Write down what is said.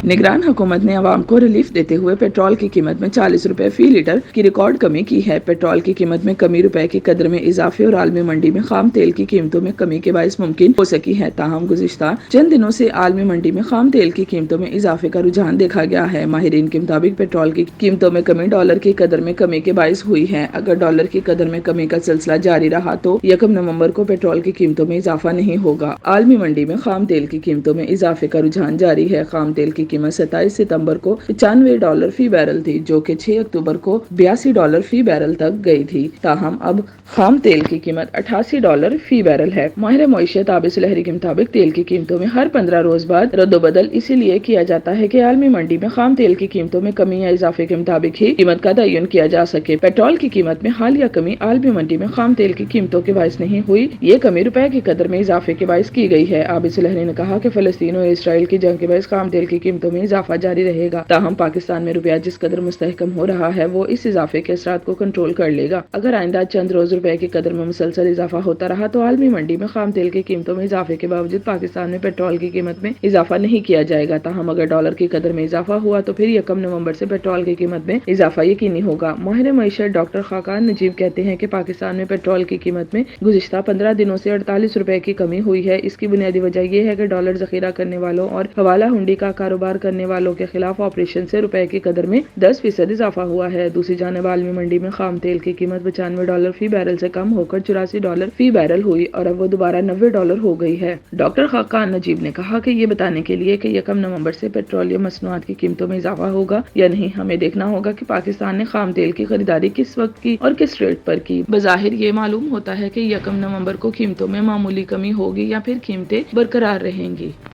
निगरान हुकूमत ने अवाम को रिलीफ देते हुए पेट्रोल की कीमत में 40 रुपए फी लीटर की रिकॉर्ड कमी की है। पेट्रोल की कीमत में कमी, रुपए की कदर में इजाफे और आलमी मंडी में खाम तेल की कीमतों में कमी के बायस मुमकिन हो सकी है। ताहम गुज़िश्ता चंद दिनों से आलमी मंडी में खाम तेल की कीमतों में इजाफे का रुझान देखा गया है। माहिरीन के मुताबिक पेट्रोल की कीमतों में कमी डॉलर की कदर में कमी के बायस हुई है। अगर डॉलर की कदर में कमी का सिलसिला जारी रहा तो 1 नवंबर को पेट्रोल की कीमतों में इजाफा नहीं होगा। आलमी मंडी में खाम तेल की कीमतों में इजाफे का रुझान जारी है। खाम तेल की कीमत 27 सितंबर को $95 फी बैरल थी, जो कि 6 अक्टूबर को $82 फी बैरल तक गई थी। ताहम अब खाम तेल की कीमत $88 फी बैरल है। माहिर मईशत आबिद सुलहरी के मुताबिक तेल की कीमतों में हर 15 रोज बाद रद्दोबदल इसीलिए किया जाता है कि आलमी मंडी में खाम तेल की कीमतों में कमी या इजाफे के मुताबिक ही कीमत का तयन किया जा सके। पेट्रोल की कीमत में हालिया कमी आलमी मंडी में खाम तेल की कीमतों के बायस नहीं हुई, ये कमी रुपए की कदर में इजाफे के बायस की गई है। आबिद सुलहरी ने कहा कि फलस्तीन और इसराइल की जंग के बायस खाम तेल की कीमतों में इजाफा जारी रहेगा। ताहम पाकिस्तान में रुपया जिस कदर मुस्तहकम हो रहा है वो इस इजाफे के असरात को कंट्रोल कर लेगा। अगर आइंदा चंद रोज रुपए की कदर में मुसलसल इजाफा होता रहा तो आलमी मंडी में खाम तेल की कीमतों में इजाफे के बावजूद पाकिस्तान में पेट्रोल की कीमत में इजाफा नहीं किया जाएगा। ताहम अगर डॉलर की कदर में इजाफा हुआ तो फिर 1 नवंबर से पेट्रोल की कीमत में इजाफा यकीनी होगा। माहिर मईशत डॉक्टर खाकान नजीब कहते हैं कि पाकिस्तान में पेट्रोल की कीमत में गुज़िश्ता 15 दिनों से 48 रुपए की कमी हुई है। इसकी बुनियादी वजह यह है कि डॉलर जखीरा करने वालों और हवाला हुंडी का कारोबार करने वालों के खिलाफ ऑपरेशन से रुपए की कदर में 10% इजाफा हुआ है। दूसरी जानिब आलमी मंडी में खाम तेल की कीमत $95 फी बैरल से कम होकर $84 फी बैरल हुई और अब वो दोबारा $90 हो गई है। डॉक्टर खाकान नजीब ने कहा कि ये बताने के लिए कि 1 नवंबर से पेट्रोलियम मसनूआत की कीमतों में इजाफा होगा या नहीं, हमें देखना होगा कि पाकिस्तान ने खाम तेल की खरीदारी किस वक्त की और किस रेट पर की। बज़ाहिर ये मालूम होता है कि 1 नवंबर को कीमतों में मामूली कमी होगी या फिर कीमतें बरकरार रहेंगी।